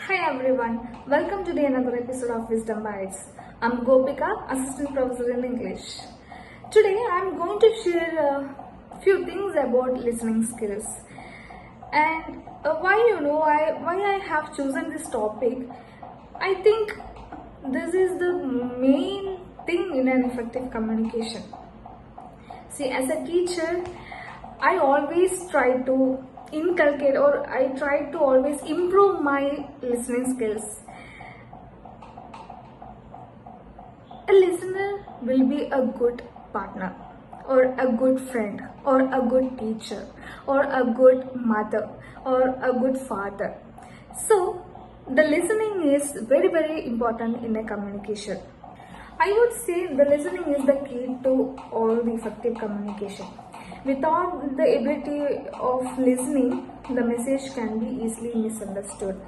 Hi everyone, welcome to another episode of Wisdom Bytes. I'm Gopika, Assistant Professor in English. Today I'm going to share a few things about listening skills and why I have chosen this topic. I think this is the main thing in an effective communication. See, as a teacher, I always try to inculcate or I try to always improve my listening skills. A listener will be a good partner or a good friend or a good teacher or a good mother or a good father. So the listening is very important in a communication. I would say the listening is the key to all the effective communication. Without the ability of listening, the message can be easily misunderstood.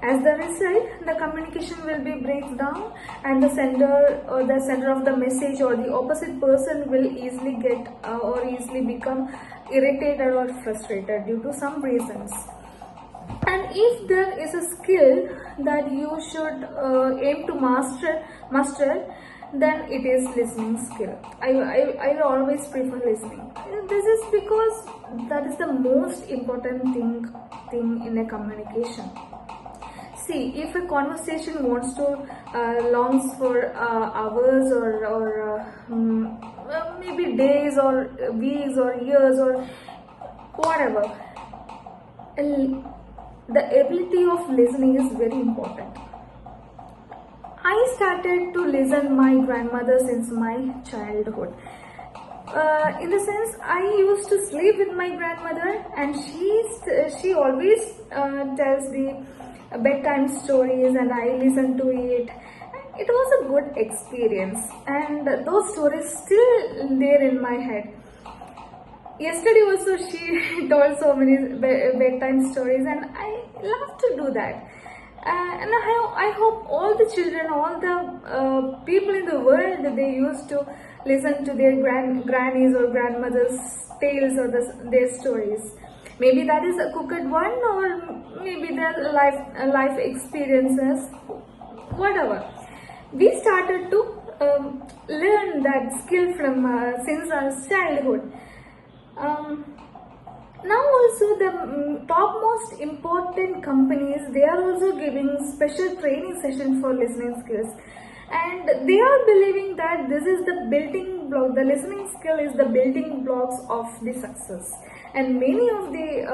As the result, the communication will be break down and the sender of the message or the opposite person will easily get or easily become irritated or frustrated due to some reasons. And if there is a skill that you should aim to master, then it is listening skill. I always prefer listening. This is because that is the most important thing in a communication. See, if a conversation wants to longs for hours or maybe days or weeks or years or whatever, the ability of listening is very important. I started to listen my grandmother since my childhood. In the sense, I used to sleep with my grandmother, and she always tells the bedtime stories, and I listen to it. It was a good experience, and those stories still there in my head. Yesterday also she told so many bedtime stories, and I love to do that. And I hope all the children, all the people in the world, they used to listen to their grannies or grandmothers' tales or their stories. Maybe that is a cooked one, or maybe their life experiences, whatever. We started to learn that skill from since our childhood. Now also the topmost important companies, they are also giving special training session for listening skills, and they are believing that this is the building block, the listening skill is the building blocks of the success. And many of the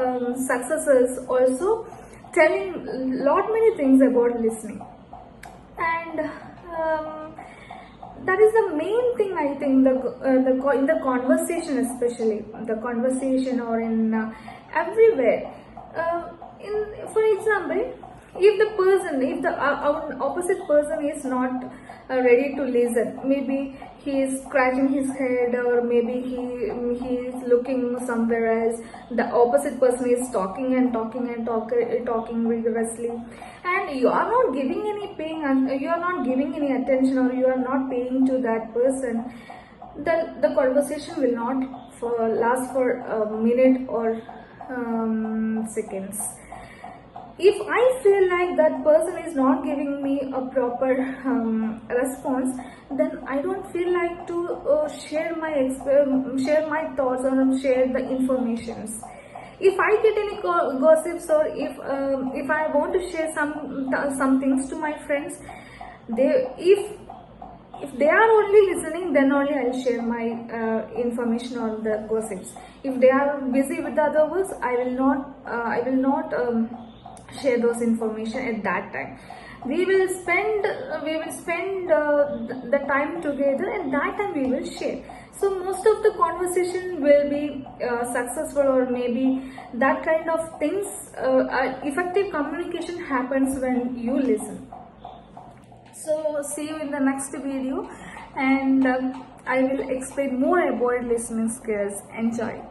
successes also telling many things about listening, and that is the main thing. I think in the conversation, especially the conversation or in everywhere. For example, if the opposite person is not ready to listen, maybe he is scratching his head, or maybe he is looking somewhere else. The opposite person is talking rigorously, and you are not giving any paying, you are not giving any attention, or you are not paying to that person. The conversation will not last for a minute or seconds. If I feel like that person is not giving me a proper response, then I don't feel like to share my thoughts or share the informations. If I get any gossips, or if I want to share some things to my friends, if they are only listening, then only I'll share my information or the gossips. If they are busy with the other works, I will not share those information at that time. We will spend the time together, and that time we will share. So most of the conversation will be successful, or maybe that kind of things. Effective communication happens when you listen. So see you in the next video, and I will explain more about listening skills. Enjoy.